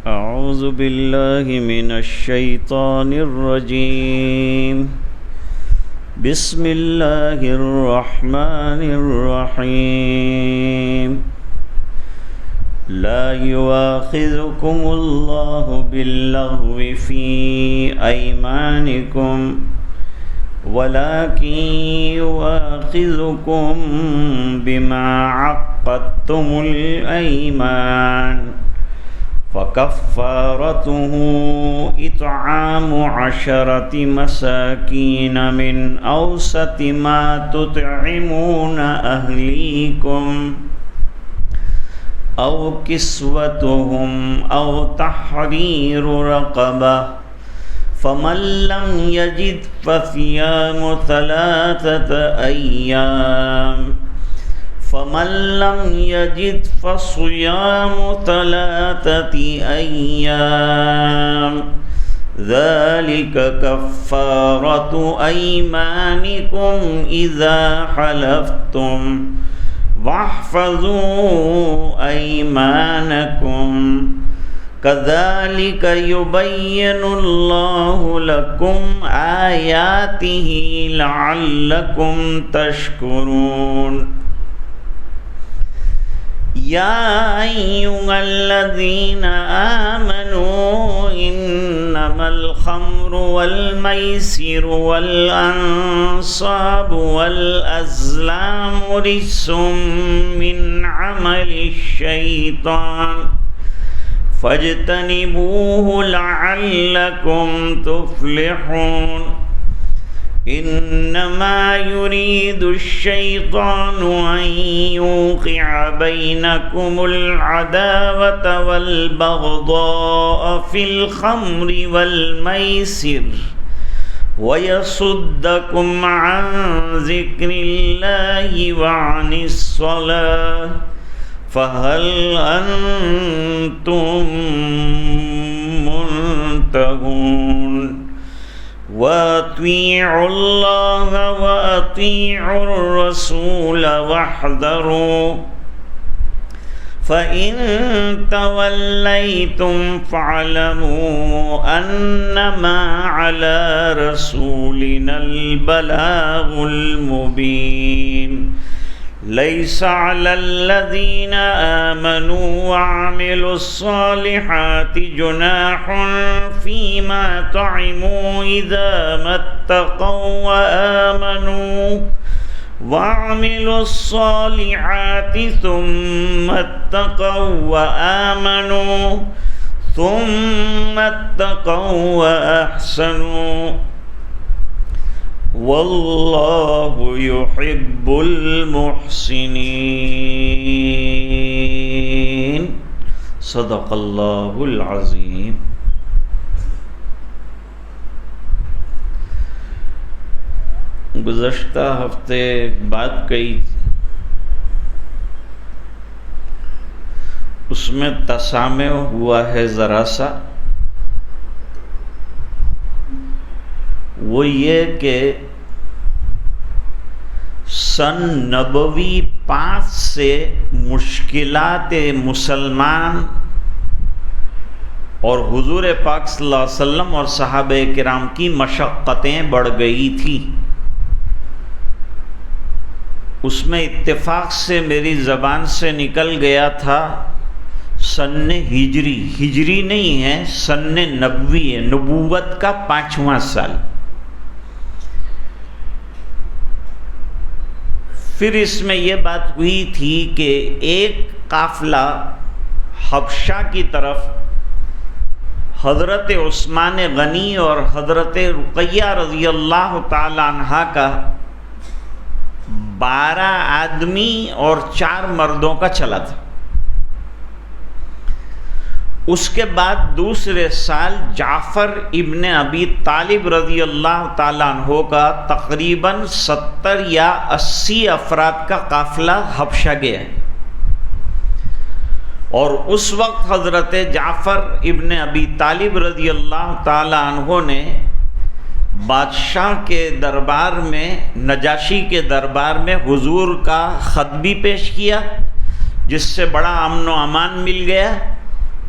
أعوذ بالله من الشيطان الرجيم. بسم الله الرحمن الرحيم. لا يؤاخذكم الله باللغو في أيمانكم ولكن يؤاخذكم بما عقدتم الأيمان فكفارته إطعام 10 مساكين من أوسط ما تطعمون أهليكم أو كسوتهم أو تحرير رقبة فمن لم يجد فصيام 3 أيام فمن لم يجد فصيام 3 أيام ذلك كفارة أيمانكم إذا حلفتم واحفظوا أيمانكم كذلك يبين الله لكم آياته لعلكم تشكرون. يا أيها الذين آمنوا إنما الخمر والميسر والأنصاب والأزلام رجس من عمل الشيطان فاجتنبوه لعلكم تفلحون. إنما يريد الشيطان أن يوقع بينكم العداوة والبغضاء في الخمر والميسر ويصدكم عن ذكر الله وعن الصلاة فهل أنتم منتهون. وأطيعوا الله وأطيعوا الرسول واحذروا فإن توليتم فاعلموا أنما على رسولنا البلاغ المبين. ليس على الذين آمنوا وعملوا الصالحات جناح فيما طعموا إذا ما اتقوا وآمنوا وعملوا الصالحات ثم اتقوا وأحسنوا والله يحب المحسنين. صدق اللہ العظیم. گزشتہ ہفتے بات کہی، اس میں تسامع ہوا ہے ذرا سا. وہ یہ کہ سن نبوی 5 سے مشکلات مسلمان اور حضور پاک صلی اللہ علیہ وسلم اور صحابہ کرام کی مشقتیں بڑھ گئی تھی. اس میں اتفاق سے میری زبان سے نکل گیا تھا سن ہجری نہیں ہے، سن نبوی ہے، نبوت کا 5واں سال. پھر اس میں یہ بات ہوئی تھی کہ ایک قافلہ حبشہ کی طرف حضرت عثمان غنی اور حضرت رقیہ رضی اللہ تعالی عنہا کا 12 آدمی اور 4 مردوں کا چلا تھا. اس کے بعد دوسرے سال جعفر ابن ابی طالب رضی اللہ تعالیٰ عنہ کا تقریباً 70 یا 80 افراد کا قافلہ حبشہ گیا، اور اس وقت حضرت جعفر ابن ابی طالب رضی اللہ تعالیٰ عنہ نے بادشاہ کے دربار میں، نجاشی کے دربار میں حضور کا خط بھی پیش کیا، جس سے بڑا امن و امان مل گیا.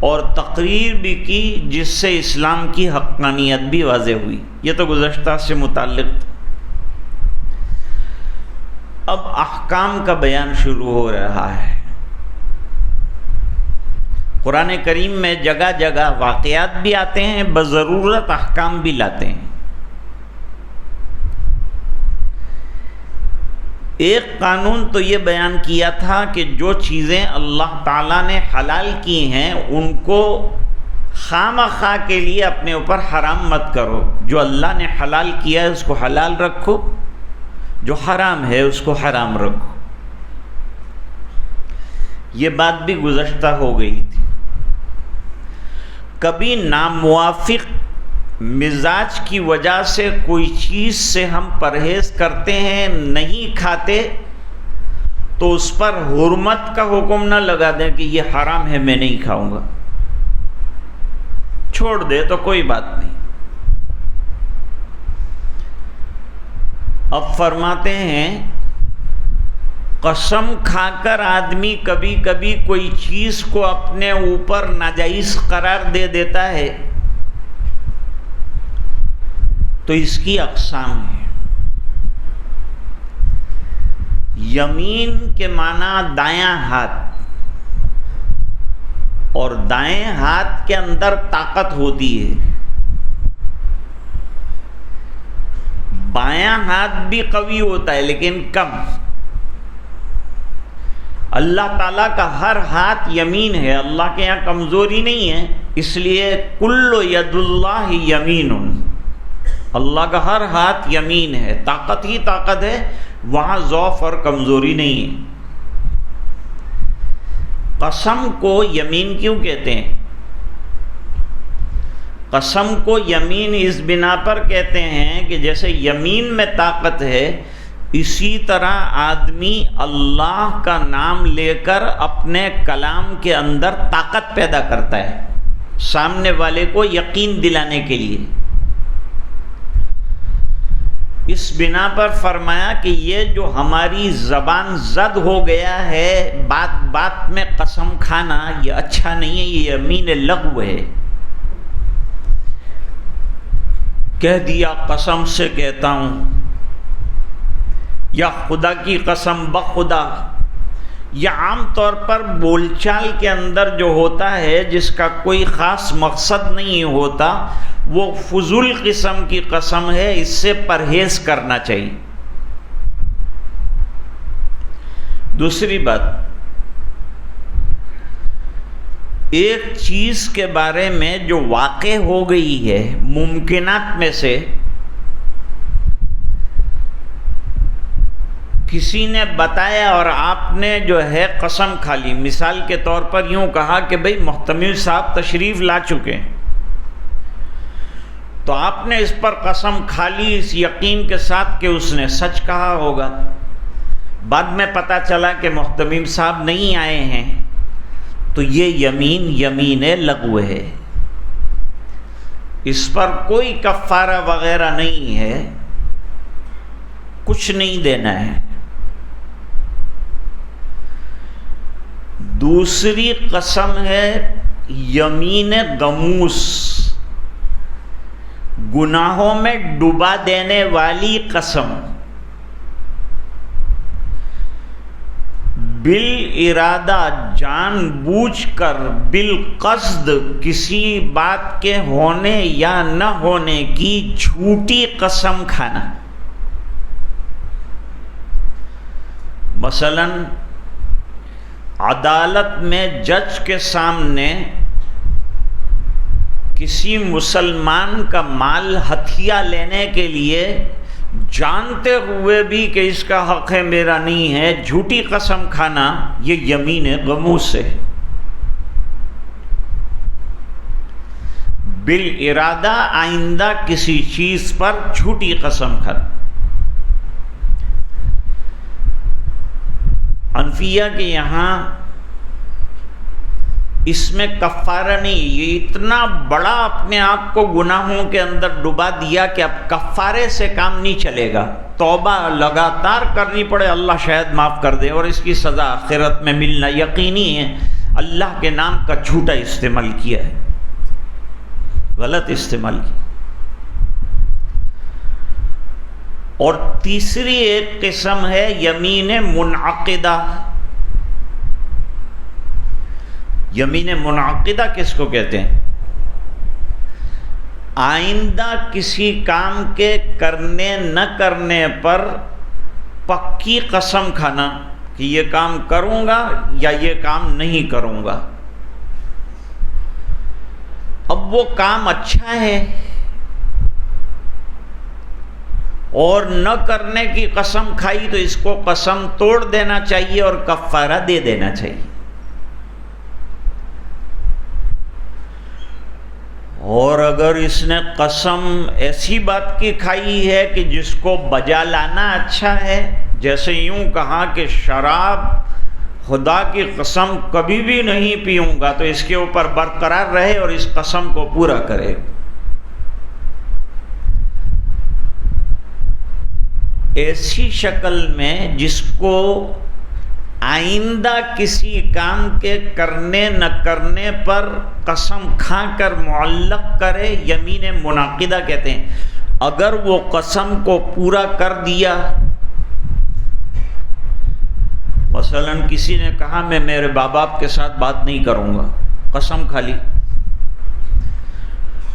اور تقریر بھی کی جس سے اسلام کی حقانیت بھی واضح ہوئی. یہ تو گزشتہ سے متعلق تھا. اب احکام کا بیان شروع ہو رہا ہے. قرآن کریم میں جگہ جگہ واقعات بھی آتے ہیں، بضرورت احکام بھی لاتے ہیں. ایک قانون تو یہ بیان کیا تھا کہ جو چیزیں اللہ تعالیٰ نے حلال کی ہیں ان کو خواہ کے لیے اپنے اوپر حرام مت کرو. جو اللہ نے حلال کیا ہے اس کو حلال رکھو، جو حرام ہے اس کو حرام رکھو. یہ بات بھی گزشتہ ہو گئی تھی. کبھی ناموافق مزاج کی وجہ سے کوئی چیز سے ہم پرہیز کرتے ہیں، نہیں کھاتے، تو اس پر حرمت کا حکم نہ لگا دیں کہ یہ حرام ہے میں نہیں کھاؤں گا، چھوڑ دے تو کوئی بات نہیں. اب فرماتے ہیں قسم کھا کر آدمی کبھی کبھی کوئی چیز کو اپنے اوپر ناجائز قرار دے دیتا ہے تو اس کی اقسام ہے. یمین کے معنی دایاں ہاتھ، اور دائیں ہاتھ کے اندر طاقت ہوتی ہے. بایاں ہاتھ بھی قوی ہوتا ہے لیکن کم. اللہ تعالیٰ کا ہر ہاتھ یمین ہے، اللہ کے یہاں کمزوری نہیں ہے، اس لیے کل ید اللہ یمین. اللہ کا ہر ہاتھ یمین ہے، طاقت ہی طاقت ہے، وہاں ضعف اور کمزوری نہیں ہے. قسم کو یمین کیوں کہتے ہیں؟ قسم کو یمین اس بنا پر کہتے ہیں کہ جیسے یمین میں طاقت ہے، اسی طرح آدمی اللہ کا نام لے کر اپنے کلام کے اندر طاقت پیدا کرتا ہے سامنے والے کو یقین دلانے کے لیے. اس بنا پر فرمایا کہ یہ جو ہماری زبان زد ہو گیا ہے بات بات میں قسم کھانا، یہ اچھا نہیں ہے، یہ یمین لغو ہے. کہہ دیا قسم سے کہتا ہوں، یا خدا کی قسم بخدا. یا عام طور پر بول چال کے اندر جو ہوتا ہے جس کا کوئی خاص مقصد نہیں ہوتا، وہ فضول قسم کی قسم ہے، اس سے پرہیز کرنا چاہیے. دوسری بات، ایک چیز کے بارے میں جو واقع ہو گئی ہے ممکنات میں سے، کسی نے بتایا اور آپ نے جو ہے قسم کھا لی. مثال کے طور پر یوں کہا کہ بھئی محتمل صاحب تشریف لا چکے ہیں، تو آپ نے اس پر قسم کھا لی اس یقین کے ساتھ کہ اس نے سچ کہا ہوگا. بعد میں پتہ چلا کہ محتمل صاحب نہیں آئے ہیں، تو یہ یمین لغو ہے. اس پر کوئی کفارہ وغیرہ نہیں ہے، کچھ نہیں دینا ہے. دوسری قسم ہے یمین غموس، گناہوں میں ڈبا دینے والی قسم. بالارادہ، جان بوجھ کر، بالقصد، کسی بات کے ہونے یا نہ ہونے کی جھوٹی قسم کھانا. مثلا عدالت میں جج کے سامنے کسی مسلمان کا مال ہتھیا لینے کے لیے جانتے ہوئے بھی کہ اس کا حق ہے میرا نہیں ہے، جھوٹی قسم کھانا، یہ یمین غموس ہے. بالارادہ آئندہ کسی چیز پر جھوٹی قسم کھانا. حنفیہ کے یہاں اس میں کفارہ نہیں. یہ اتنا بڑا اپنے آپ کو گناہوں کے اندر ڈبا دیا کہ اب کفارے سے کام نہیں چلے گا، توبہ لگاتار کرنی پڑے، اللہ شاید معاف کر دے، اور اس کی سزا آخرت میں ملنا یقینی ہے. اللہ کے نام کا جھوٹا استعمال کیا ہے، غلط استعمال کیا۔ اور تیسری ایک قسم ہے یمین منعقدہ۔ یمین منعقدہ کس کو کہتے ہیں؟ آئندہ کسی کام کے کرنے نہ کرنے پر پکی قسم کھانا کہ یہ کام کروں گا یا یہ کام نہیں کروں گا۔ اب وہ کام اچھا ہے اور نہ کرنے کی قسم کھائی تو اس کو قسم توڑ دینا چاہیے اور کفارہ دے دینا چاہیے۔ اور اگر اس نے قسم ایسی بات کی کھائی ہے کہ جس کو بجا لانا اچھا ہے، جیسے یوں کہا کہ شراب خدا کی قسم کبھی بھی نہیں پیوں گا، تو اس کے اوپر برقرار رہے اور اس قسم کو پورا کرے۔ ایسی شکل میں جس کو آئندہ کسی کام کے کرنے نہ کرنے پر قسم کھا کر معلق کرے، یمین منعقدہ کہتے ہیں۔ اگر وہ قسم کو پورا کر دیا، مثلا کسی نے کہا میں میرے باپ باپ کے ساتھ بات نہیں کروں گا، قسم کھا لی،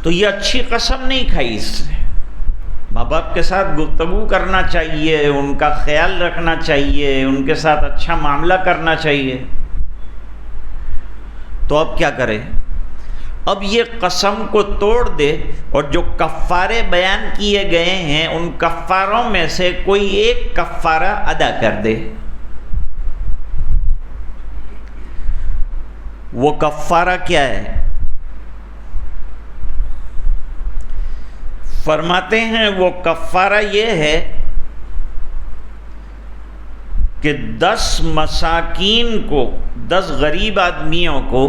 تو یہ اچھی قسم نہیں کھائی، اس سے ماں باپ کے ساتھ گفتگو کرنا چاہیے، ان کا خیال رکھنا چاہیے، ان کے ساتھ اچھا معاملہ کرنا چاہیے۔ تو اب کیا کرے؟ اب یہ قسم کو توڑ دے اور جو کفارے بیان کیے گئے ہیں ان کفاروں میں سے کوئی ایک کفارہ ادا کر دے۔ وہ کفارہ کیا ہے؟ فرماتے ہیں وہ کفارہ یہ ہے کہ 10 مساکین کو، 10 غریب آدمیوں کو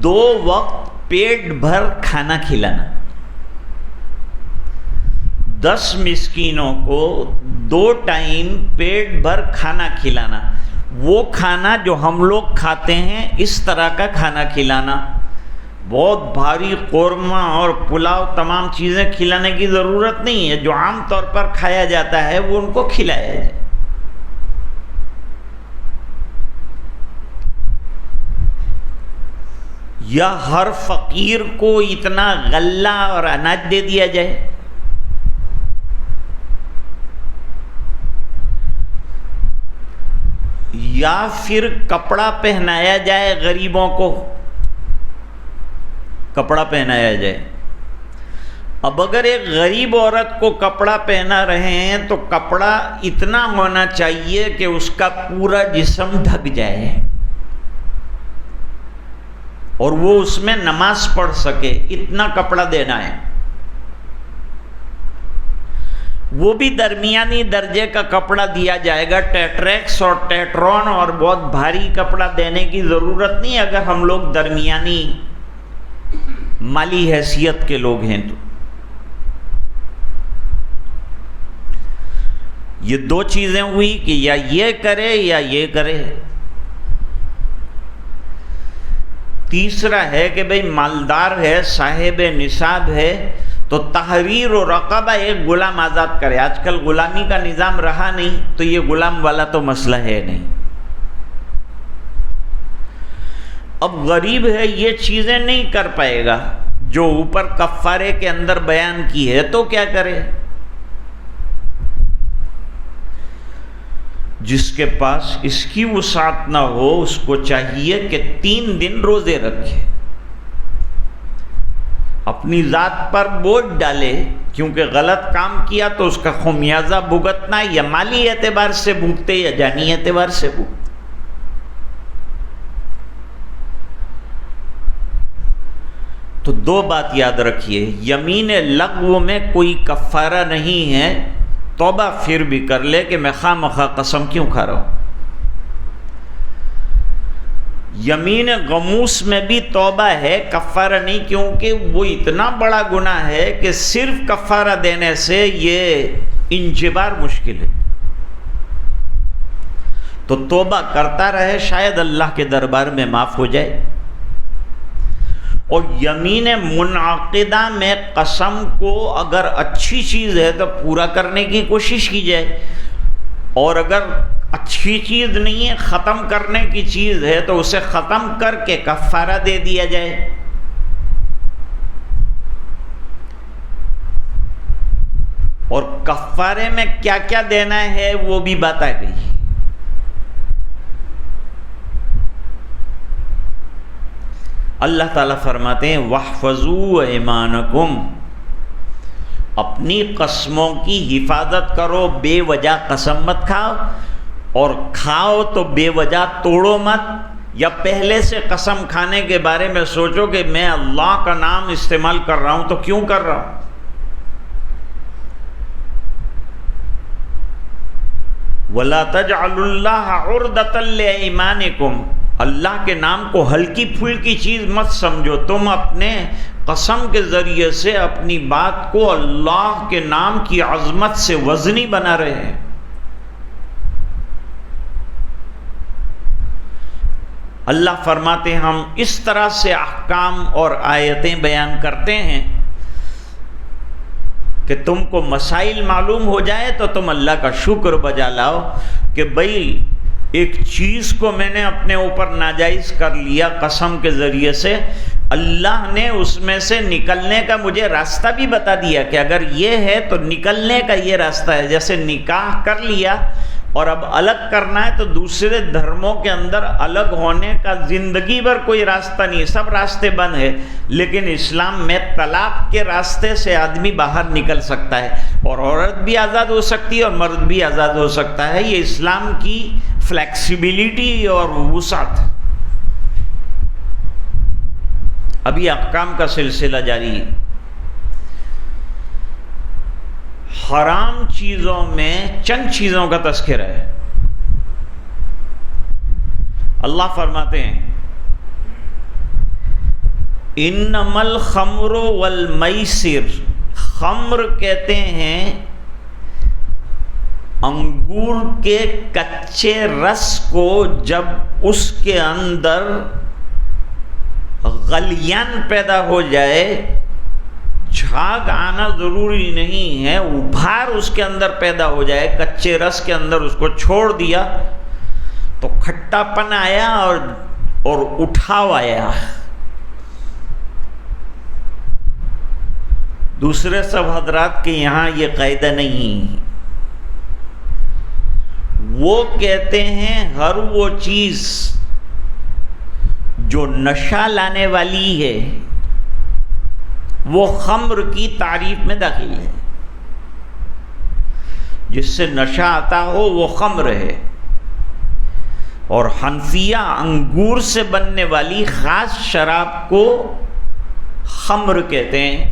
2 وقت پیٹ بھر کھانا کھلانا۔ 10 مسکینوں کو 2 ٹائم پیٹ بھر کھانا کھلانا۔ وہ کھانا جو ہم لوگ کھاتے ہیں اس طرح کا کھانا کھلانا، بہت بھاری قورمہ اور پلاؤ تمام چیزیں کھلانے کی ضرورت نہیں ہے، جو عام طور پر کھایا جاتا ہے وہ ان کو کھلایا جائے۔ یا ہر فقیر کو اتنا غلہ اور اناج دے دیا جائے۔ یا پھر کپڑا پہنایا جائے، غریبوں کو کپڑا پہنایا جائے۔ اب اگر ایک غریب عورت کو کپڑا پہنا رہے ہیں تو کپڑا اتنا ہونا چاہیے کہ اس کا پورا جسم ڈھک جائے اور وہ اس میں نماز پڑھ سکے، اتنا کپڑا دینا ہے۔ وہ بھی درمیانی درجے کا کپڑا دیا جائے گا، ٹیٹریکس اور ٹیٹرون اور بہت بھاری کپڑا دینے کی ضرورت نہیں اگر ہم لوگ درمیانی مالی حیثیت کے لوگ ہیں تو۔ یہ 2 چیزیں ہوئی کہ یا یہ کرے یا یہ کرے۔ تیسرا ہے کہ بھئی مالدار ہے، صاحب نصاب ہے، تو تحریر و رقبہ ایک غلام آزاد کرے۔ آج کل غلامی کا نظام رہا نہیں تو یہ غلام والا تو مسئلہ ہے نہیں۔ اب غریب ہے، یہ چیزیں نہیں کر پائے گا جو اوپر کفارے کے اندر بیان کی ہے، تو کیا کرے؟ جس کے پاس اس کی وسعت نہ ہو اس کو چاہیے کہ 3 دن روزے رکھے، اپنی ذات پر بوجھ ڈالے، کیونکہ غلط کام کیا تو اس کا خمیازہ بھگتنا، یا مالی اعتبار سے بھگتے یا جانی اعتبار سے بھگتے۔ تو 2 بات یاد رکھیے، یمین لغو میں کوئی کفارہ نہیں ہے، توبہ پھر بھی کر لے کہ میں خواہ مخواہ قسم کیوں کھا رہا ہوں۔ یمین غموس میں بھی توبہ ہے، کفارہ نہیں، کیونکہ وہ اتنا بڑا گناہ ہے کہ صرف کفارہ دینے سے یہ انجبار مشکل ہے۔ تو توبہ کرتا رہے، شاید اللہ کے دربار میں معاف ہو جائے۔ اور یمین منعقدہ میں قسم کو اگر اچھی چیز ہے تو پورا کرنے کی کوشش کی جائے، اور اگر اچھی چیز نہیں ہے، ختم کرنے کی چیز ہے، تو اسے ختم کر کے کفارہ دے دیا جائے۔ اور کفارے میں کیا کیا دینا ہے وہ بھی بتا گئی۔ اللہ تعالیٰ فرماتے ہیں وَاحْفَظُوا أَيْمَانَكُمْ، اپنی قسموں کی حفاظت کرو، بے وجہ قسم مت کھاؤ، اور کھاؤ تو بے وجہ توڑو مت، یا پہلے سے قسم کھانے کے بارے میں سوچو کہ میں اللہ کا نام استعمال کر رہا ہوں تو کیوں کر رہا ہوں۔ وَلَا تَجْعَلُوا اللَّهَ عُرْضَةً لِأَيْمَانِكُمْ، اللہ کے نام کو ہلکی پھلکی چیز مت سمجھو، تم اپنے قسم کے ذریعے سے اپنی بات کو اللہ کے نام کی عظمت سے وزنی بنا رہے ہیں۔ اللہ فرماتے ہیں ہم اس طرح سے احکام اور آیتیں بیان کرتے ہیں کہ تم کو مسائل معلوم ہو جائے تو تم اللہ کا شکر بجا لاؤ کہ بھئی ایک چیز کو میں نے اپنے اوپر ناجائز کر لیا قسم کے ذریعے سے، اللہ نے اس میں سے نکلنے کا مجھے راستہ بھی بتا دیا کہ اگر یہ ہے تو نکلنے کا یہ راستہ ہے۔ جیسے نکاح کر لیا اور اب الگ کرنا ہے تو دوسرے دھرموں کے اندر الگ ہونے کا زندگی بھر کوئی راستہ نہیں، سب راستے بند ہیں، لیکن اسلام میں طلاق کے راستے سے آدمی باہر نکل سکتا ہے، اور عورت بھی آزاد ہو سکتی ہے اور مرد بھی آزاد ہو سکتا ہے۔ یہ اسلام کی فلیکسیبلٹی اور وسعت۔ ابھی احکام کا سلسلہ جاری ہے۔ حرام چیزوں میں چند چیزوں کا تذکرہ ہے۔ اللہ فرماتے ہیں انما الخمر والمیسر، خمر کہتے ہیں انگور کے کچے رس کو جب اس کے اندر غلیان پیدا ہو جائے، جھاگ آنا ضروری نہیں ہے، ابھار اس کے اندر پیدا ہو جائے، کچے رس کے اندر اس کو چھوڑ دیا تو کھٹا پن آیا اور اٹھاو آیا۔ دوسرے سب حضرات کے یہاں یہ قاعدہ نہیں، وہ کہتے ہیں ہر وہ چیز جو نشہ لانے والی ہے وہ خمر کی تعریف میں داخل ہے، جس سے نشہ آتا ہو وہ خمر ہے۔ اور حنفیہ انگور سے بننے والی خاص شراب کو خمر کہتے ہیں۔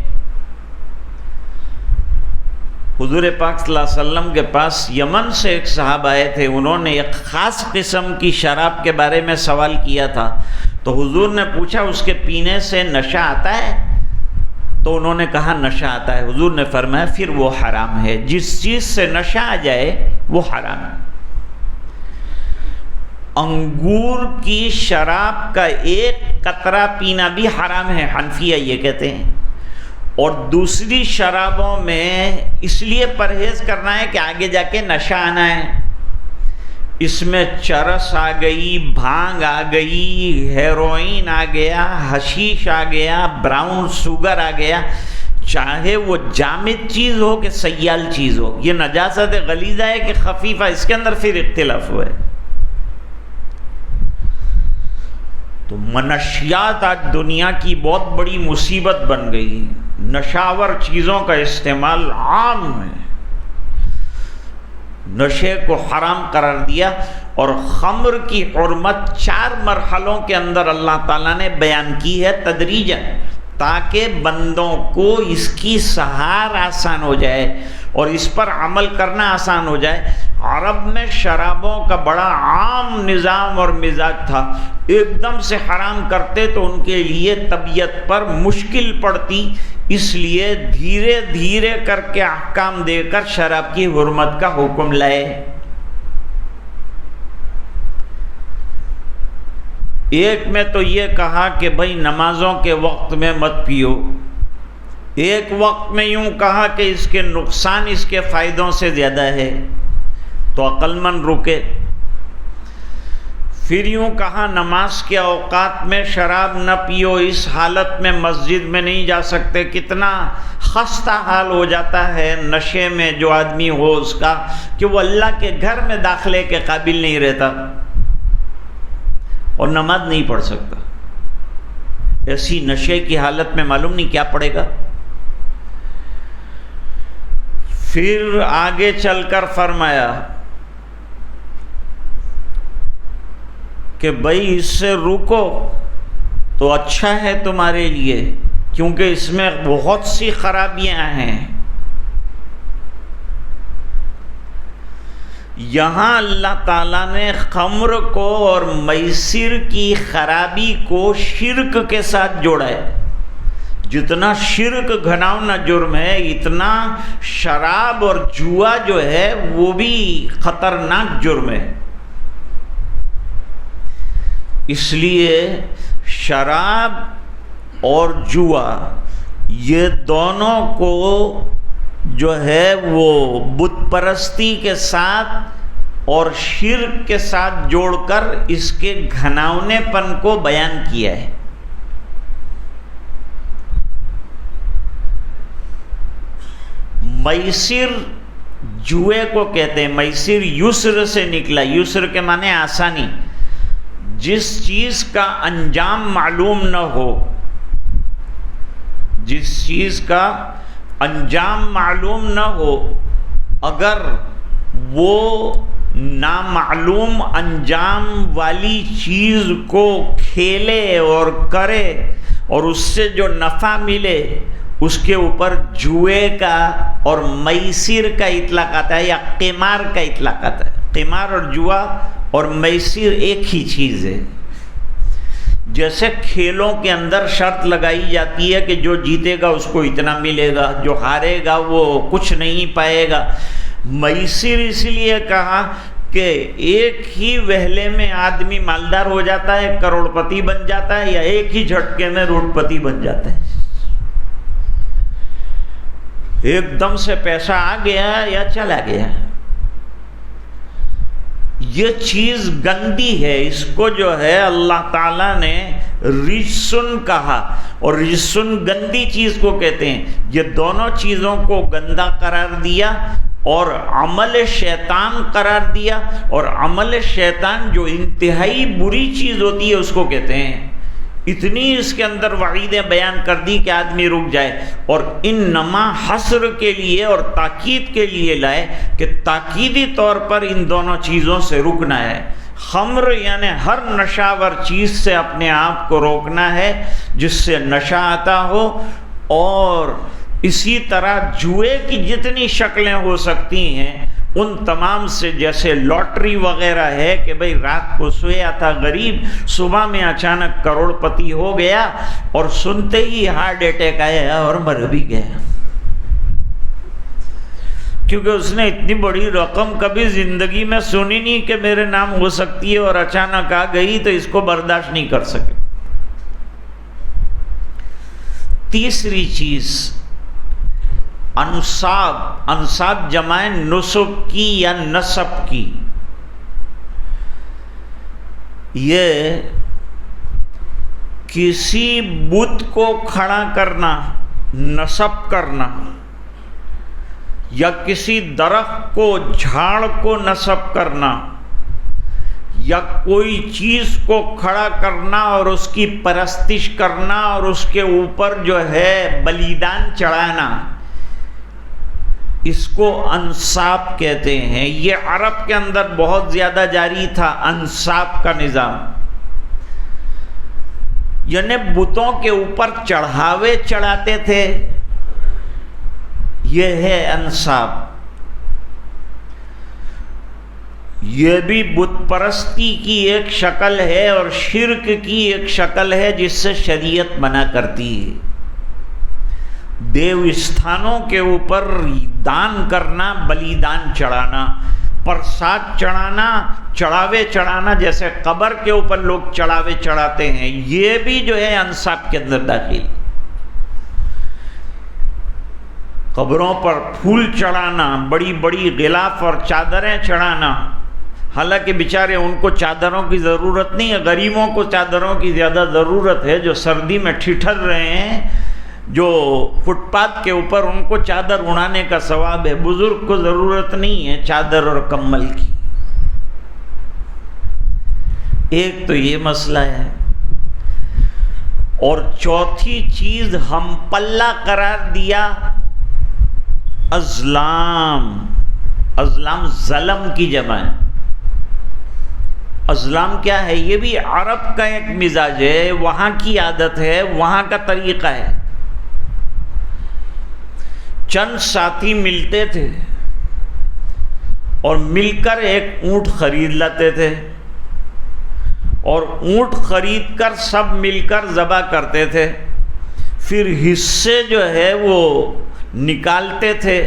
حضور پاک صلی اللہ علیہ وسلم کے پاس یمن سے ایک صحابہ آئے تھے، انہوں نے ایک خاص قسم کی شراب کے بارے میں سوال کیا تھا، تو حضور نے پوچھا اس کے پینے سے نشہ آتا ہے؟ تو انہوں نے کہا نشہ آتا ہے۔ حضور نے فرمایا پھر وہ حرام ہے، جس چیز سے نشہ آ جائے وہ حرام ہے۔ انگور کی شراب کا ایک قطرہ پینا بھی حرام ہے، حنفیہ یہ کہتے ہیں۔ اور دوسری شرابوں میں اس لیے پرہیز کرنا ہے کہ آگے جا کے نشہ آنا ہے، اس میں چرس آ گئی، بھانگ آ گئی، ہیروئن آ گیا، حشیش آ گیا، براؤن شوگر آ گیا، چاہے وہ جامد چیز ہو کہ سیال چیز ہو، یہ نجاست غلیظہ ہے کہ خفیفہ، اس کے اندر پھر اختلاف ہوا ہے۔ تو منشیات آج دنیا کی بہت بڑی مصیبت بن گئی، نشاور چیزوں کا استعمال عام ہے، نشے کو حرام قرار دیا۔ اور خمر کی حرمت 4 مرحلوں کے اندر اللہ تعالیٰ نے بیان کی ہے تدریجاً، تاکہ بندوں کو اس کی سہار آسان ہو جائے اور اس پر عمل کرنا آسان ہو جائے۔ عرب میں شرابوں کا بڑا عام نظام اور مزاج تھا، ایک دم سے حرام کرتے تو ان کے لیے طبیعت پر مشکل پڑتی، اس لیے دھیرے دھیرے کر کے احکام دے کر شراب کی حرمت کا حکم لائے۔ ایک میں تو یہ کہا کہ بھائی نمازوں کے وقت میں مت پیو، ایک وقت میں یوں کہا کہ اس کے نقصان اس کے فائدوں سے زیادہ ہے، تو عقل مند رکے۔ پھر یوں کہا نماز کے اوقات میں شراب نہ پیو، اس حالت میں مسجد میں نہیں جا سکتے۔ کتنا خستہ حال ہو جاتا ہے نشے میں جو آدمی ہو اس کا، کہ وہ اللہ کے گھر میں داخلے کے قابل نہیں رہتا اور نماز نہیں پڑھ سکتا۔ ایسی نشے کی حالت میں معلوم نہیں کیا پڑے گا۔ پھر آگے چل کر فرمایا کہ بھائی اس سے رکو تو اچھا ہے تمہارے لیے، کیونکہ اس میں بہت سی خرابیاں ہیں۔ یہاں اللہ تعالیٰ نے خمر کو اور میسر کی خرابی کو شرک کے ساتھ جوڑا ہے۔ جتنا شرک گھناؤنا جرم ہے، اتنا شراب اور جوا جو ہے وہ بھی خطرناک جرم ہے۔ اس لیے شراب اور جوا یہ دونوں کو جو ہے وہ بت پرستی کے ساتھ اور شرک کے ساتھ جوڑ کر اس کے گھناؤنے پن کو بیان کیا ہے۔ میسر جوئے کو کہتے ہیں، میسر یسر سے نکلا، یسر کے معنی آسانی۔ جس چیز کا انجام معلوم نہ ہو، جس چیز کا انجام معلوم نہ ہو، اگر وہ نامعلوم انجام والی چیز کو کھیلے اور کرے اور اس سے جو نفع ملے، اس کے اوپر جوئے کا اور میسر کا اطلاق آتا ہے یا قمار کا اطلاق آتا ہے۔ قمار اور جوا اور میسر ایک ہی چیز ہے۔ جیسے کھیلوں کے اندر شرط لگائی جاتی ہے کہ جو جیتے گا اس کو اتنا ملے گا، جو ہارے گا وہ کچھ نہیں پائے گا۔ میسر اس لیے کہا کہ ایک ہی وہلے میں آدمی مالدار ہو جاتا ہے، کروڑ پتی بن جاتا ہے، یا ایک ہی جھٹکے میں روڈ پتی بن جاتا ہے۔ ایک دم سے پیسہ آ گیا یا چلا گیا۔ یہ چیز گندی ہے، اس کو جو ہے اللہ تعالیٰ نے رجسن کہا، اور رجسن گندی چیز کو کہتے ہیں۔ یہ دونوں چیزوں کو گندا قرار دیا اور عمل شیطان قرار دیا، اور عمل شیطان جو انتہائی بری چیز ہوتی ہے اس کو کہتے ہیں۔ اتنی اس کے اندر وعیدیں بیان کر دی کہ آدمی رک جائے، اور انما حصر کے لیے اور تاکید کے لیے لائے کہ تاکیدی طور پر ان دونوں چیزوں سے رکنا ہے۔ خمر یعنی ہر نشاور چیز سے اپنے آپ کو روکنا ہے جس سے نشہ آتا ہو، اور اسی طرح جوئے کی جتنی شکلیں ہو سکتی ہیں ان تمام سے، جیسے لاٹری وغیرہ ہے کہ بھئی رات کو سویا تھا غریب، صبح میں اچانک کروڑ پتی ہو گیا اور سنتے ہی ہارٹ اٹیک آیا اور مر بھی گیا، کیونکہ اس نے اتنی بڑی رقم کبھی زندگی میں سنی نہیں کہ میرے نام ہو سکتی ہے، اور اچانک آ گئی تو اس کو برداشت نہیں کر سکے۔ تیسری چیز انصاب، انصاب جمع نسب کی یا نسب کی۔ یہ کسی بت کو کھڑا کرنا، نسب کرنا، یا کسی درخت کو، جھاڑ کو نسب کرنا، یا کوئی چیز کو کھڑا کرنا اور اس کی پرستش کرنا اور اس کے اوپر جو ہے بلیدان چڑھانا، اس کو انصاب کہتے ہیں۔ یہ عرب کے اندر بہت زیادہ جاری تھا انصاب کا نظام، یعنی بتوں کے اوپر چڑھاوے چڑھاتے تھے، یہ ہے انصاب۔ یہ بھی بت پرستی کی ایک شکل ہے اور شرک کی ایک شکل ہے جس سے شریعت منع کرتی ہے۔ دیو استھانوں کے اوپر دان کرنا، بلیدان چڑھانا، پرساد چڑھانا، چڑھاوے چڑھانا، جیسے قبر کے اوپر لوگ چڑھاوے چڑھاتے ہیں، یہ بھی جو ہے انصاب کے اندر داخل۔ قبروں پر پھول چڑھانا، بڑی بڑی غلاف اور چادریں چڑھانا، حالانکہ بیچارے ان کو چادروں کی ضرورت نہیں ہے، غریبوں کو چادروں کی زیادہ ضرورت ہے، جو سردی میں ٹھٹھر رہے ہیں، جو فٹ پاتھ کے اوپر، ان کو چادر اڑانے کا ثواب ہے، بزرگ کو ضرورت نہیں ہے چادر اور کمبل کی۔ ایک تو یہ مسئلہ ہے، اور چوتھی چیز ہم پلہ قرار دیا ازلام۔ ازلام ظلم کی جمع ہے۔ ازلام کیا ہے؟ یہ بھی عرب کا ایک مزاج ہے، وہاں کی عادت ہے، وہاں کا طریقہ ہے۔ چند ساتھی ملتے تھے اور مل کر ایک اونٹ خرید لاتے تھے، اور اونٹ خرید کر سب مل کر ذبح کرتے تھے، پھر حصے جو ہے وہ نکالتے تھے۔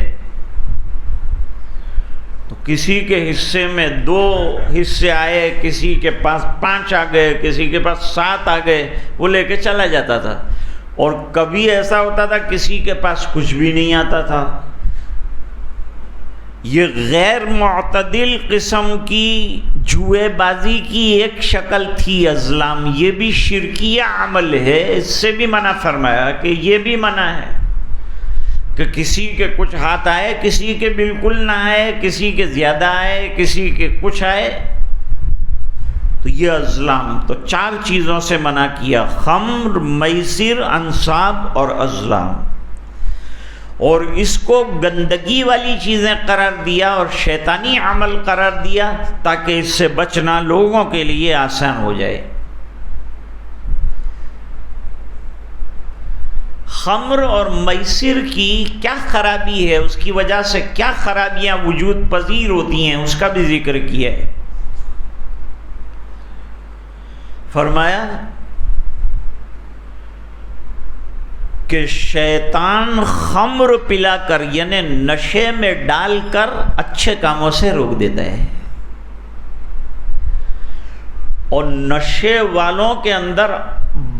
تو کسی کے حصے میں 2 حصے آئے، کسی کے پاس 5 آ گئے، کسی کے پاس 7 آ گئے، وہ لے کے چلا جاتا تھا۔ اور کبھی ایسا ہوتا تھا کسی کے پاس کچھ بھی نہیں آتا تھا۔ یہ غیر معتدل قسم کی جوئے بازی کی ایک شکل تھی ازلام۔ یہ بھی شرکیہ عمل ہے، اس سے بھی منع فرمایا کہ یہ بھی منع ہے کہ کسی کے کچھ ہاتھ آئے، کسی کے بالکل نہ آئے، کسی کے زیادہ آئے، کسی کے کچھ آئے۔ تو یہ ازلام، تو 4 چیزوں سے منع کیا: خمر، میسر، انصاب اور ازلام۔ اور اس کو گندگی والی چیزیں قرار دیا اور شیطانی عمل قرار دیا تاکہ اس سے بچنا لوگوں کے لیے آسان ہو جائے۔ خمر اور میسر کی کیا خرابی ہے، اس کی وجہ سے کیا خرابیاں وجود پذیر ہوتی ہیں، اس کا بھی ذکر کیا ہے۔ فرمایا کہ شیطان خمر پلا کر، یعنی نشے میں ڈال کر اچھے کاموں سے روک دیتا ہے، اور نشے والوں کے اندر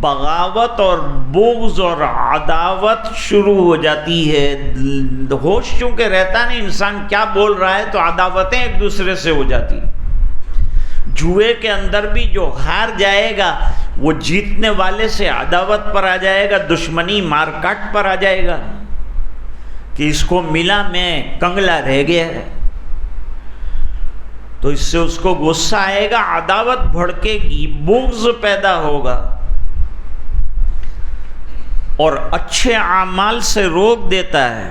بغاوت اور بغض اور عداوت شروع ہو جاتی ہے۔ ہوش چونکہ رہتا نہیں، انسان کیا بول رہا ہے، تو عداوتیں ایک دوسرے سے ہو جاتی۔ جوئے کے اندر بھی جو ہار جائے گا وہ جیتنے والے سے عداوت پر آ جائے گا، دشمنی مار کاٹ پر آ جائے گا کہ اس کو ملا، میں کنگلا رہ گیا ہے، تو اس سے اس کو غصہ آئے گا، عداوت بھڑکے گی، بغض پیدا ہوگا، اور اچھے اعمال سے روک دیتا ہے۔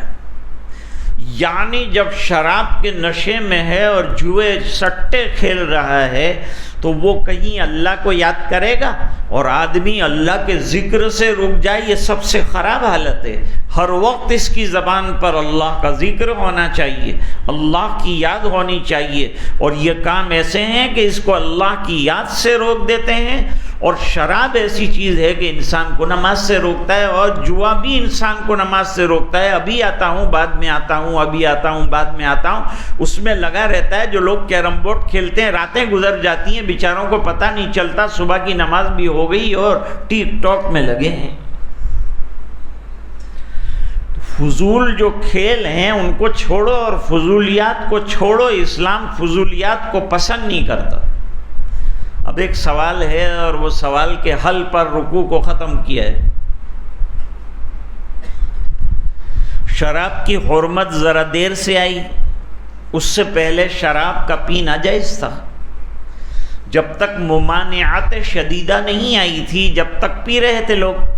یعنی جب شراب کے نشے میں ہے اور جوئے سٹے کھیل رہا ہے تو وہ کہیں اللہ کو یاد کرے گا، اور آدمی اللہ کے ذکر سے رک جائے، یہ سب سے خراب حالت ہے۔ ہر وقت اس کی زبان پر اللہ کا ذکر ہونا چاہیے، اللہ کی یاد ہونی چاہیے، اور یہ کام ایسے ہیں کہ اس کو اللہ کی یاد سے روک دیتے ہیں۔ اور شراب ایسی چیز ہے کہ انسان کو نماز سے روکتا ہے، اور جوا بھی انسان کو نماز سے روکتا ہے۔ ابھی آتا ہوں، بعد میں آتا ہوں، ابھی آتا ہوں، بعد میں آتا ہوں، اس میں لگا رہتا ہے۔ جو لوگ کیرم بورڈ کھیلتے ہیں، راتیں گزر جاتی ہیں، بیچاروں کو پتہ نہیں چلتا، صبح کی نماز بھی ہو گئی اور ٹک ٹاک میں لگے ہیں۔ فضول جو کھیل ہیں ان کو چھوڑو اور فضولیات کو چھوڑو۔ اسلام فضولیات کو پسند نہیں کرتا۔ اب ایک سوال ہے اور وہ سوال کے حل پر رکوع کو ختم کیا ہے۔ شراب کی حرمت ذرا دیر سے آئی، اس سے پہلے شراب کا پینا جائز تھا۔ جب تک ممانعت شدیدہ نہیں آئی تھی، جب تک پی رہے تھے لوگ۔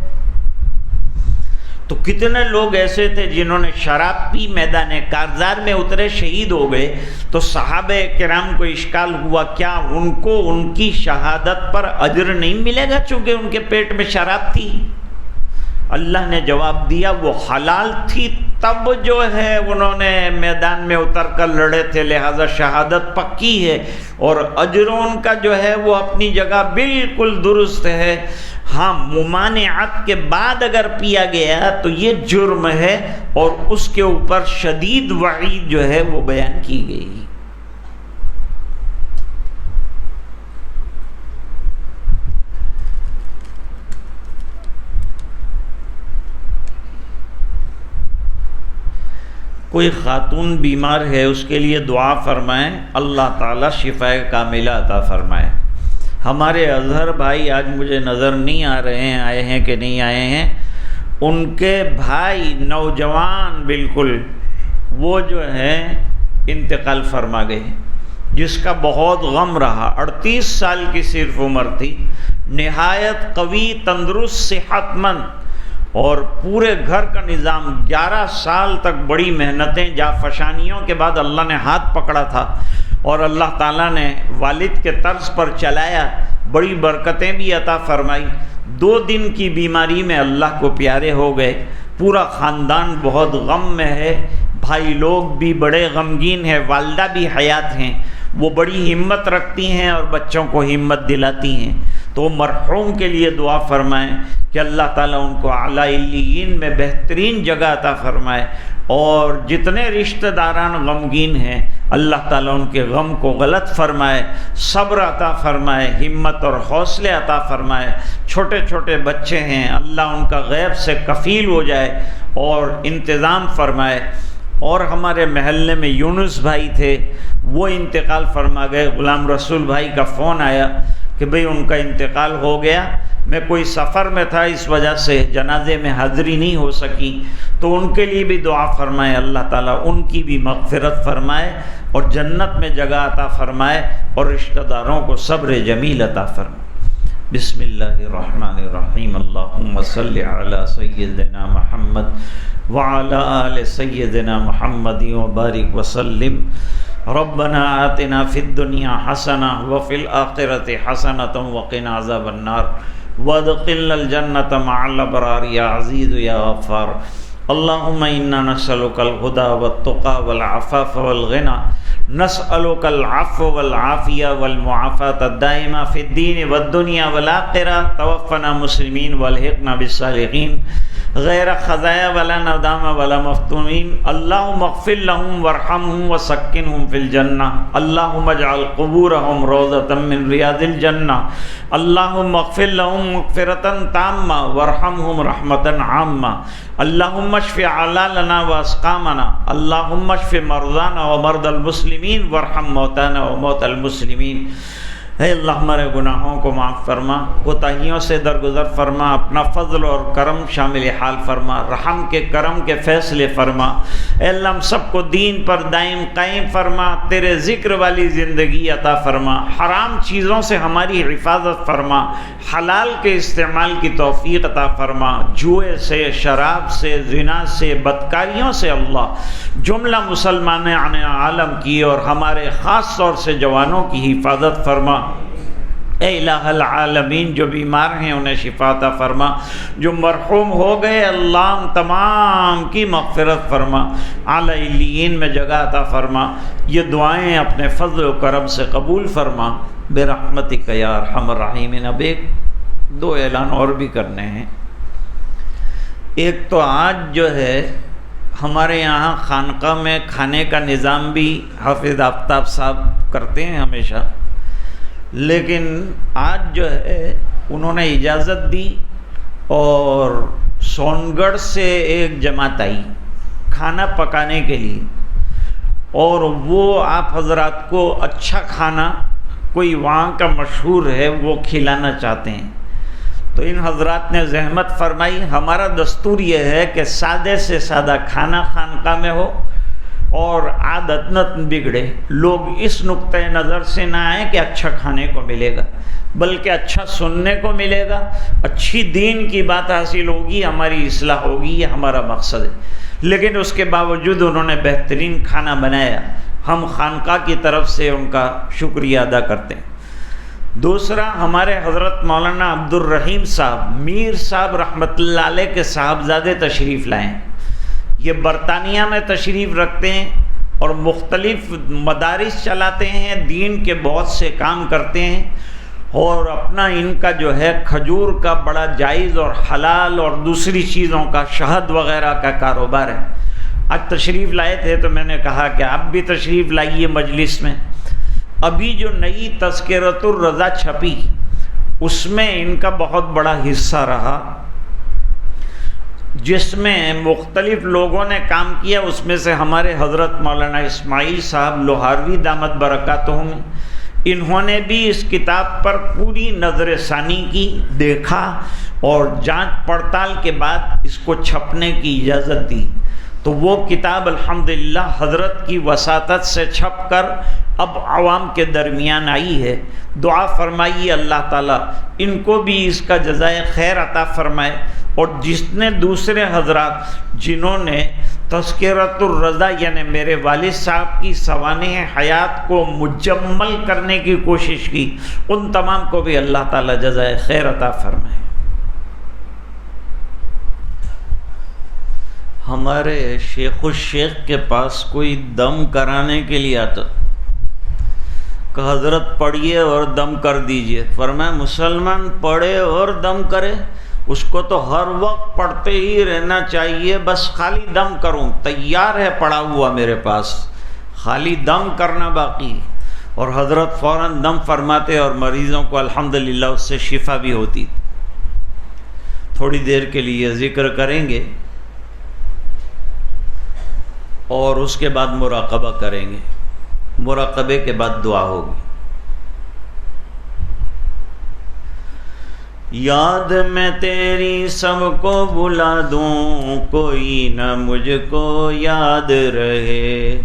تو کتنے لوگ ایسے تھے جنہوں نے شراب پی، میدان کارزار میں اترے، شہید ہو گئے۔ تو صحابہ کرام کو اشکال ہوا، کیا ان کو ان کی شہادت پر اجر نہیں ملے گا چونکہ ان کے پیٹ میں شراب تھی؟ اللہ نے جواب دیا وہ حلال تھی، تب جو ہے انہوں نے میدان میں اتر کر لڑے تھے، لہذا شہادت پکی ہے، اور اجر ان کا جو ہے وہ اپنی جگہ بالکل درست ہے۔ ہاں، ممانعت کے بعد اگر پیا گیا تو یہ جرم ہے، اور اس کے اوپر شدید وعید جو ہے وہ بیان کی گئی۔ کوئی خاتون بیمار ہے اس کے لیے دعا فرمائیں، اللہ تعالیٰ شفائے کاملہ عطا فرمائے۔ ہمارے اظہر بھائی آج مجھے نظر نہیں آ رہے ہیں، آئے ہیں کہ نہیں آئے ہیں، ان کے بھائی نوجوان بالکل وہ جو ہے انتقال فرما گئے، جس کا بہت غم رہا۔ 38 سال کی صرف عمر تھی، نہایت قوی، تندرست، صحت مند، اور پورے گھر کا نظام 11 سال تک بڑی محنتیں جافشانیوں کے بعد اللہ نے ہاتھ پکڑا تھا اور اللہ تعالیٰ نے والد کے طرز پر چلایا، بڑی برکتیں بھی عطا فرمائی۔ 2 دن کی بیماری میں اللہ کو پیارے ہو گئے، پورا خاندان بہت غم میں ہے، بھائی لوگ بھی بڑے غمگین ہیں، والدہ بھی حیات ہیں، وہ بڑی ہمت رکھتی ہیں اور بچوں کو ہمت دلاتی ہیں۔ تو مرحوم کے لیے دعا فرمائیں کہ اللہ تعالیٰ ان کو اعلیٰ علیین میں بہترین جگہ عطا فرمائے، اور جتنے رشتہ داران غمگین ہیں اللہ تعالیٰ ان کے غم کو غلط فرمائے، صبر عطا فرمائے، ہمت اور حوصلے عطا فرمائے۔ چھوٹے چھوٹے بچے ہیں، اللہ ان کا غیب سے کفیل ہو جائے اور انتظام فرمائے۔ اور ہمارے محلے میں یونس بھائی تھے، وہ انتقال فرما گئے۔ غلام رسول بھائی کا فون آیا کہ بھئی ان کا انتقال ہو گیا، میں کوئی سفر میں تھا اس وجہ سے جنازے میں حاضری نہیں ہو سکی، تو ان کے لیے بھی دعا فرمائے، اللہ تعالیٰ ان کی بھی مغفرت فرمائے اور جنت میں جگہ عطا فرمائے، اور رشتہ داروں کو صبر جمیل عطا فرمائے۔ بسم اللہ الرحمن الرحیم، اللہم صلی علی سیدنا محمد وعلی آل سیدنا محمد وبارک وسلم۔ ربنا آتنا فی الدنیا حسنہ وفی الآخرۃ حسنۃ وقنا عذاب النار وادخلنا الجنۃ مع الابرار یا عزیز یا غفار۔ اللہم انا نسألک الہدی والتقی والعفاف والغنی، نسألک العفو والعافیہ والمعافاة الدائمہ فی الدین والدنیا والآخرہ، توفنا مسلمین والحقنا بالصالحین، غیر خزایا ولا ندامہ ولا مفتونین۔ اللہم اغفر لہم وارحمہم وسکنہم فی الجنہ، اللہم اجعل قبورہم روضۃ من ریاض الجنہ، اللہم اغفر لہم مغفرۃ تامہ وارحمہم رحمۃ عامہ، اللہم اشف علالنا واسقامنا، اللہم اشف مرضانا ومرضى المسلمین وارحم موتانا وموتى المسلمین۔ اے اللہ ہمارے گناہوں کو معاف فرما، کوتاہیوں سے درگزر فرما، اپنا فضل اور کرم شامل حال فرما، رحم کے کرم کے فیصلے فرما۔ اے اللہ ہم سب کو دین پر دائم قائم فرما، تیرے ذکر والی زندگی عطا فرما، حرام چیزوں سے ہماری حفاظت فرما، حلال کے استعمال کی توفیق عطا فرما، جوئے سے، شراب سے، زنا سے، بدکاریوں سے اللہ جملہ مسلمان عالم کی اور ہمارے خاص طور سے جوانوں کی حفاظت فرما۔ اے الہ العالمین، جو بیمار ہیں انہیں شفا عطا فرما، جو مرحوم ہو گئے اللہ ان تمام کی مغفرت فرما، اعلیٰ علیین میں جگہ عطا فرما۔ یہ دعائیں اپنے فضل و کرم سے قبول فرما برحمتک یا ارحم الراحمین۔ اب 2 اعلان اور بھی کرنے ہیں۔ ایک تو آج جو ہے ہمارے یہاں خانقاہ میں کھانے کا نظام بھی حافظ آفتاب صاحب کرتے ہیں ہمیشہ، لیکن آج جو ہے انہوں نے اجازت دی اور سونگڑھ سے ایک جماعت آئی کھانا پکانے کے لیے، اور وہ آپ حضرات کو اچھا کھانا کوئی وہاں کا مشہور ہے وہ کھلانا چاہتے ہیں۔ تو ان حضرات نے زحمت فرمائی، ہمارا دستور یہ ہے کہ سادے سے سادہ کھانا خانقاہ میں ہو اور عادت نہ بگڑے، لوگ اس نقطۂ نظر سے نہ آئیں کہ اچھا کھانے کو ملے گا، بلکہ اچھا سننے کو ملے گا، اچھی دین کی بات حاصل ہوگی، ہماری اصلاح ہوگی، یہ ہمارا مقصد ہے۔ لیکن اس کے باوجود انہوں نے بہترین کھانا بنایا، ہم خانقاہ کی طرف سے ان کا شکریہ ادا کرتے ہیں۔ دوسرا، ہمارے حضرت مولانا عبد الرحیم صاحب میر صاحب رحمۃ اللہ علیہ کے صاحبزادے تشریف لائے ہیں۔ یہ برطانیہ میں تشریف رکھتے ہیں اور مختلف مدارس چلاتے ہیں، دین کے بہت سے کام کرتے ہیں، اور اپنا ان کا جو ہے کھجور کا بڑا جائز اور حلال اور دوسری چیزوں کا شہد وغیرہ کا کاروبار ہے۔ آج تشریف لائے تھے تو میں نے کہا کہ آپ بھی تشریف لائیے مجلس میں۔ ابھی جو نئی تذکرۃ الرضا چھپی اس میں ان کا بہت بڑا حصہ رہا۔ جس میں مختلف لوگوں نے کام کیا، اس میں سے ہمارے حضرت مولانا اسماعیل صاحب لوہاروی دامت برکاتہم، انہوں نے بھی اس کتاب پر پوری نظر ثانی کی، دیکھا اور جانچ پڑتال کے بعد اس کو چھپنے کی اجازت دی۔ تو وہ کتاب الحمدللہ حضرت کی وساطت سے چھپ کر اب عوام کے درمیان آئی ہے۔ دعا فرمائیے اللہ تعالیٰ ان کو بھی اس کا جزائے خیر عطا فرمائے، اور جس نے دوسرے حضرات جنہوں نے تذکرۃ الرضا یعنی میرے والد صاحب کی سوانح حیات کو مجمل کرنے کی کوشش کی، ان تمام کو بھی اللہ تعالیٰ جزائے خیر عطا فرمائے۔ ہمارے شیخ الشیخ کے پاس کوئی دم کرانے کے لیے آتا کہ حضرت پڑھیے اور دم کر دیجئے۔ فرمایا مسلمان پڑھے اور دم کرے، اس کو تو ہر وقت پڑھتے ہی رہنا چاہیے، بس خالی دم کروں تیار ہے پڑا ہوا میرے پاس، خالی دم کرنا باقی۔ اور حضرت فوراً دم فرماتے اور مریضوں کو الحمدللہ اس سے شفا بھی ہوتی۔ تھوڑی دیر کے لیے ذکر کریں گے اور اس کے بعد مراقبہ کریں گے، مراقبے کے بعد دعا ہوگی۔ یاد میں تیری سب کو بلا دوں، کوئی نہ مجھ کو یاد رہے،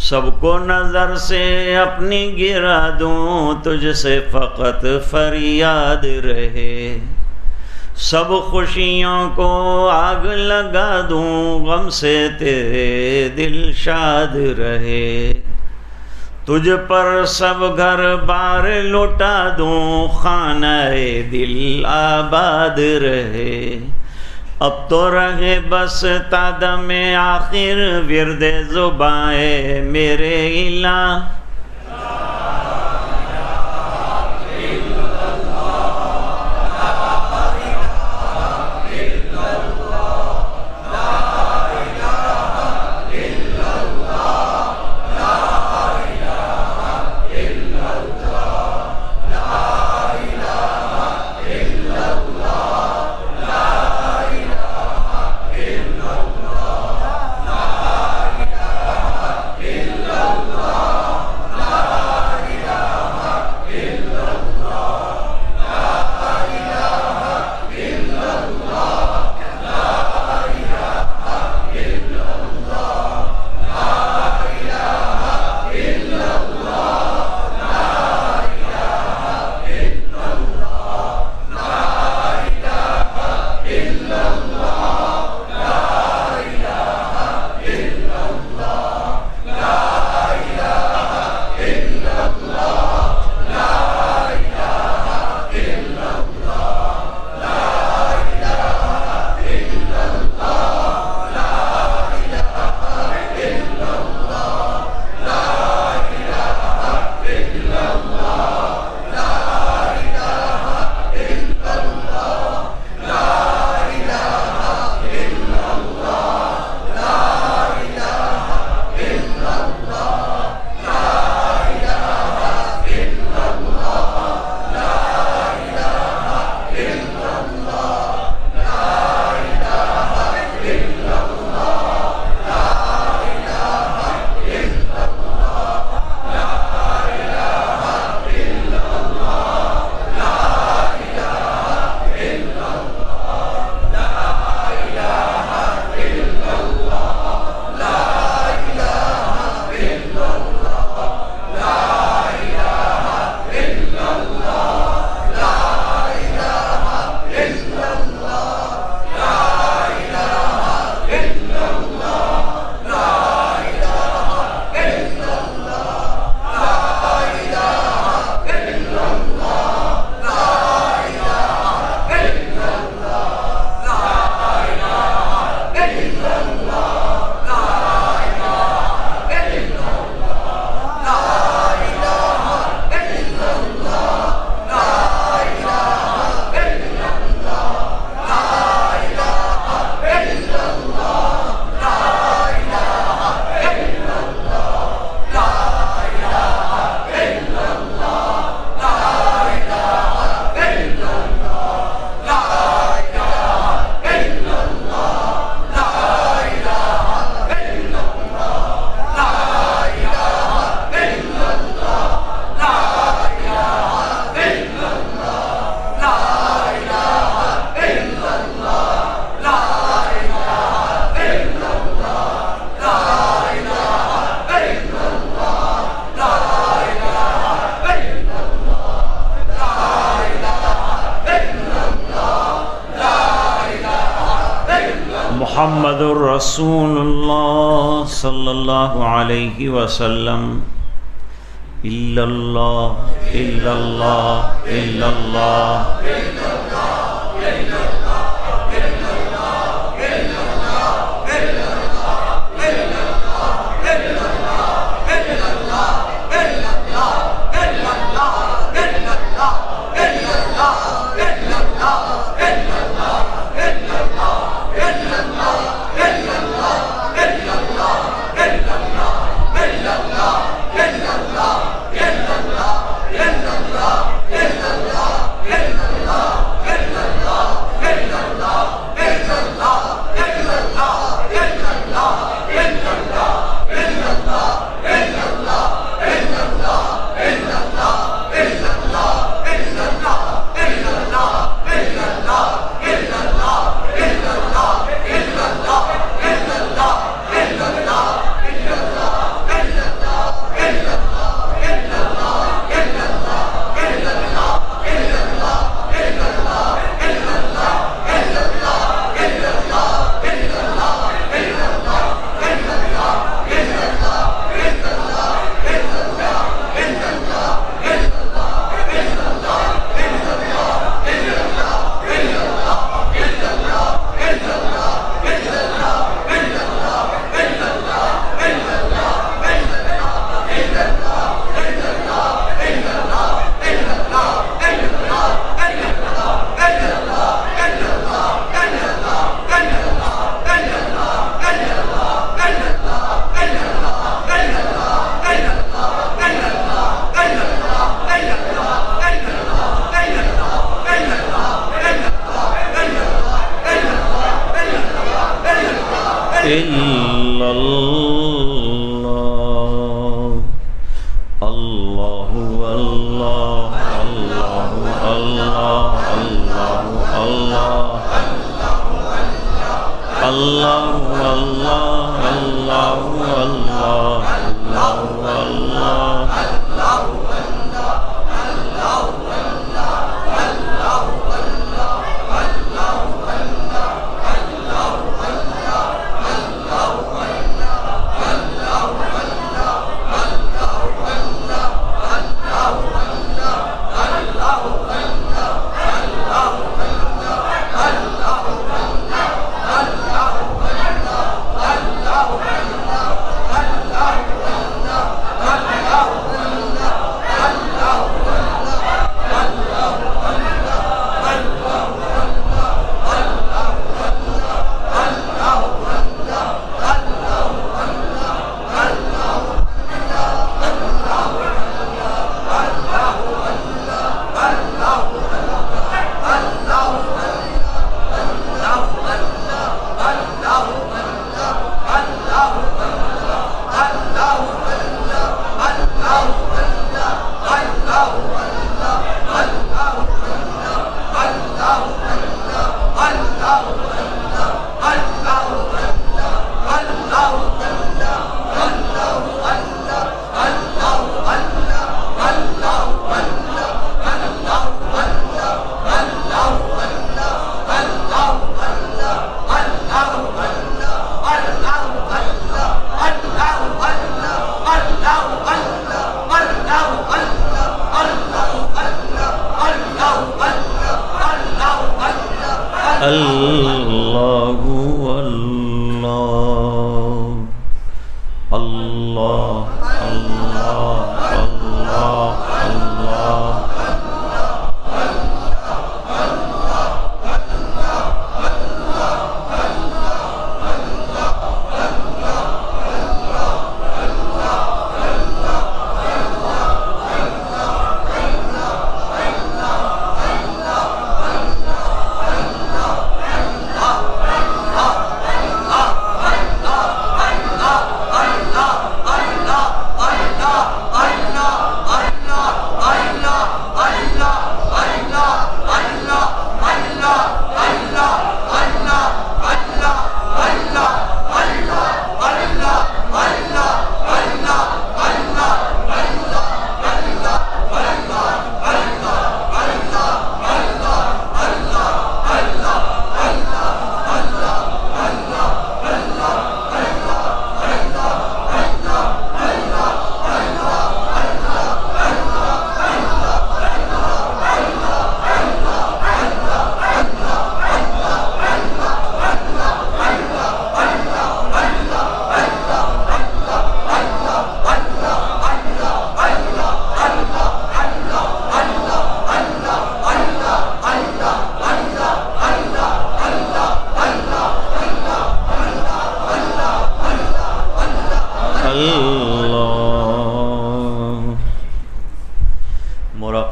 سب کو نظر سے اپنی گرا دوں، تجھ سے فقط فریاد رہے، سب خوشیوں کو آگ لگا دوں، غم سے تیرے دل شاد رہے، تجھ پر سب گھر بار لوٹا دوں، خانہ دل آباد رہے، اب تو رہے بس تا دم آخر ورد زبان میرے الہ، محمد الرسول اللہ صلی اللہ علیہ وسلم الا اللہ الا اللہ الا اللہ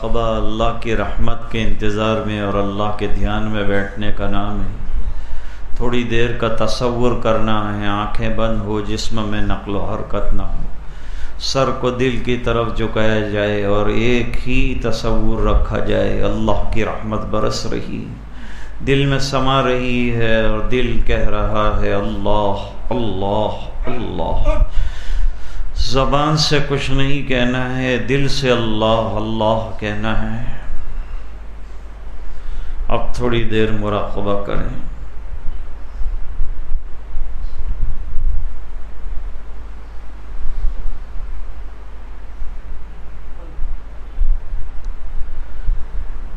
مراقبہ اللہ کی رحمت کے انتظار میں اور اللہ کے دھیان میں بیٹھنے کا نام ہے۔ تھوڑی دیر کا تصور کرنا ہے، آنکھیں بند ہو، جسم میں نقل و حرکت نہ ہو، سر کو دل کی طرف جھکایا جائے اور ایک ہی تصور رکھا جائے، اللہ کی رحمت برس رہی دل میں سما رہی ہے اور دل کہہ رہا ہے اللہ اللہ اللہ۔ زبان سے کچھ نہیں کہنا ہے، دل سے اللہ اللہ کہنا ہے۔ اب تھوڑی دیر مراقبہ کریں۔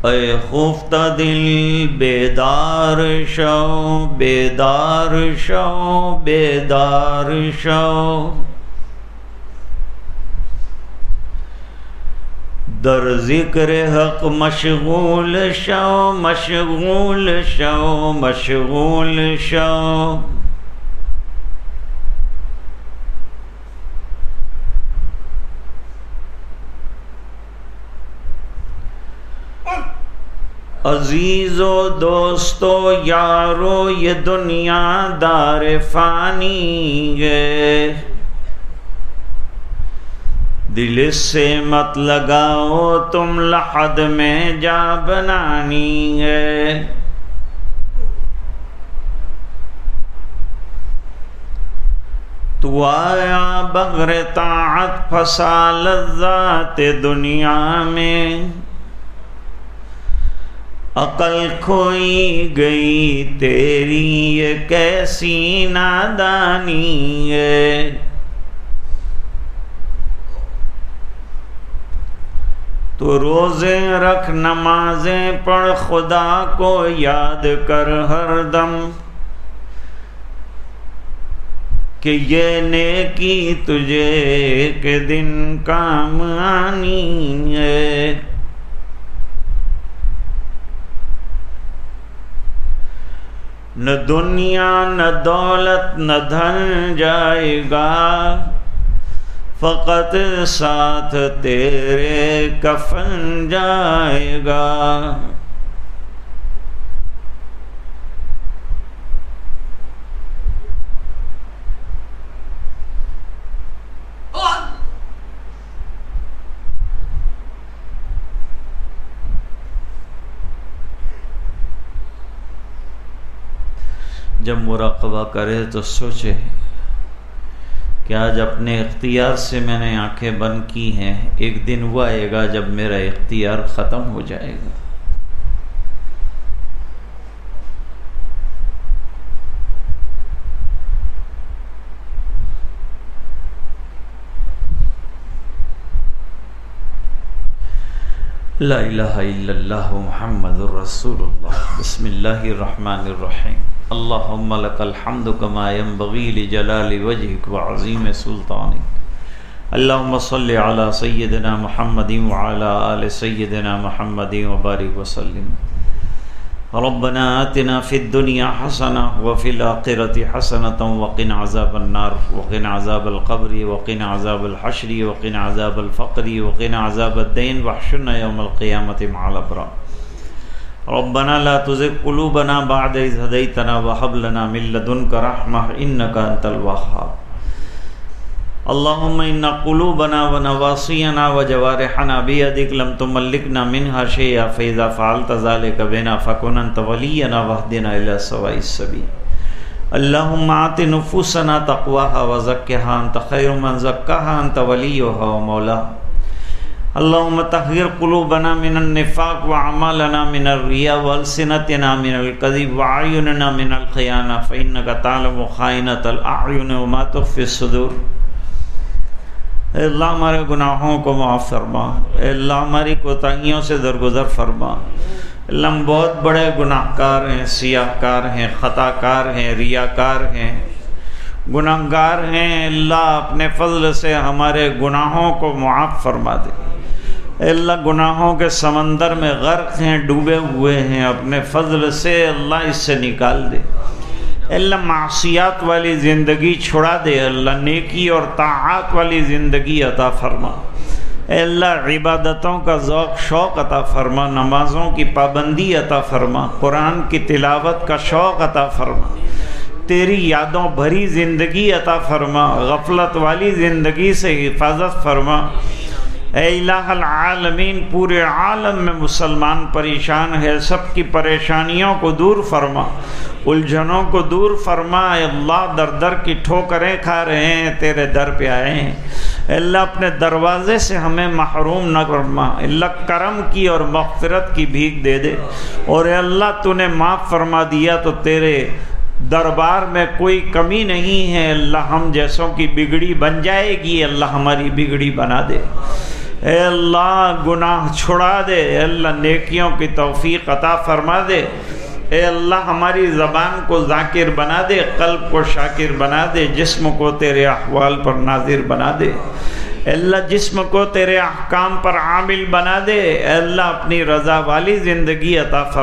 اے خفتہ دل بیدار شو بیدار شو بیدار شو، در ذکر حق مشغول شو مشغول شو مشغول شو، عزیز و دوستو یارو یہ دنیا دار فانی ہے، دل اس سے مت لگاؤ تم لحد میں جا بنانی ہے، تو آیا بغیر طاعت پھنسا لذات دنیا میں، عقل کھوئی گئی تیری یہ کیسی نادانی ہے، تو روزے رکھ نمازیں پڑھ خدا کو یاد کر ہر دم، کہ یہ نیکی تجھے ایک دن کام آنی ہے، نہ دنیا نہ دولت نہ دھن جائے گا، فقط ساتھ تیرے کفن جائے گا، جب مراقبہ کرے تو سوچے کہ آج اپنے اختیار سے میں نے آنکھیں بند کی ہیں، ایک دن وہ آئے گا جب میرا اختیار ختم ہو جائے گا، لا الہ الا اللہ محمد الرسول اللہ۔ بسم اللہ الرحمن الرحیم۔ اللہم لک الحمد کما ینبغی لجلال وجہک وعظیم سلطانک، اللہم صلی علی سیدنا محمد وعلی آل سیدنا محمد وبارک وسلم۔ ربنا آتنا فی الدنیا حسنہ وفی الآخرۃ حسنۃ وقنا عذاب النار وقنا عذاب القبر وقنا عذاب الحشر وقنا عذاب الفقر وقنا عذاب الدین واحشرنا یوم القیامۃ مع الابرار۔ ربنا لا تزغ قلوبنا بعد إذ هديتنا وهب لنا من لدنك رحمة إنك أنت الوهاب۔ اللهم إن قلوبنا ونواصينا وجوارحنا بيدك لم تملكنا منها شيئا، فإذا فعلت ذلك بنا فكن أنت ولينا واهدنا إلى سواء السبيل۔ اللهم آت نفوسنا تقواها وزكها أنت خير من زكاها أنت وليها ومولاها۔ اللهم طهر قلوبنا من النفاق وأعمالنا من الرياء وألسنتنا من الكذب وأعيننا من الخيانة، فإنك تعلم خائنة الأعين وما تخفي الصدور۔ اے اللہ ہمارے گناہوں کو معاف فرما، اے اللہ ہماری کوتاہیوں سے درگزر فرما۔ اللہ ہم بہت بڑے گناہ کار ہیں، سیاہ کار ہیں، خطا کار ہیں، ریاکار ہیں، گناہ گار ہیں۔ اللہ اپنے فضل سے ہمارے گناہوں کو معاف فرما دے۔ اے اللہ گناہوں کے سمندر میں غرق ہیں، ڈوبے ہوئے ہیں، اپنے فضل سے اللہ اس سے نکال دے۔ اے اللہ معصیات والی زندگی چھڑا دے، اللہ نیکی اور طاعات والی زندگی عطا فرما۔ اے اللہ عبادتوں کا ذوق شوق عطا فرما، نمازوں کی پابندی عطا فرما، قرآن کی تلاوت کا شوق عطا فرما، تیری یادوں بھری زندگی عطا فرما، غفلت والی زندگی سے حفاظت فرما۔ اے الہ العالمین، پورے عالم میں مسلمان پریشان ہے، سب کی پریشانیوں کو دور فرما، الجھنوں کو دور فرما۔ اے اللہ در در کی ٹھوکریں کھا رہے ہیں، تیرے در پہ آئے ہیں، اے اللہ اپنے دروازے سے ہمیں محروم نہ فرما، اللہ کرم کی اور مغفرت کی بھیک دے دے، اور اے اللہ تو نے معاف فرما دیا تو تیرے دربار میں کوئی کمی نہیں ہے، اللہ ہم جیسوں کی بگڑی بن جائے گی، اللہ ہماری بگڑی بنا دے، اے اللہ گناہ چھڑا دے، اے اللہ نیکیوں کی توفیق عطا فرما دے، اے اللہ ہماری زبان کو ذاکر بنا دے، قلب کو شاکر بنا دے، جسم کو تیرے احوال پر ناظر بنا دے، اے اللہ جسم کو تیرے احکام پر عامل بنا دے، اے اللہ اپنی رضا والی زندگی عطا فرما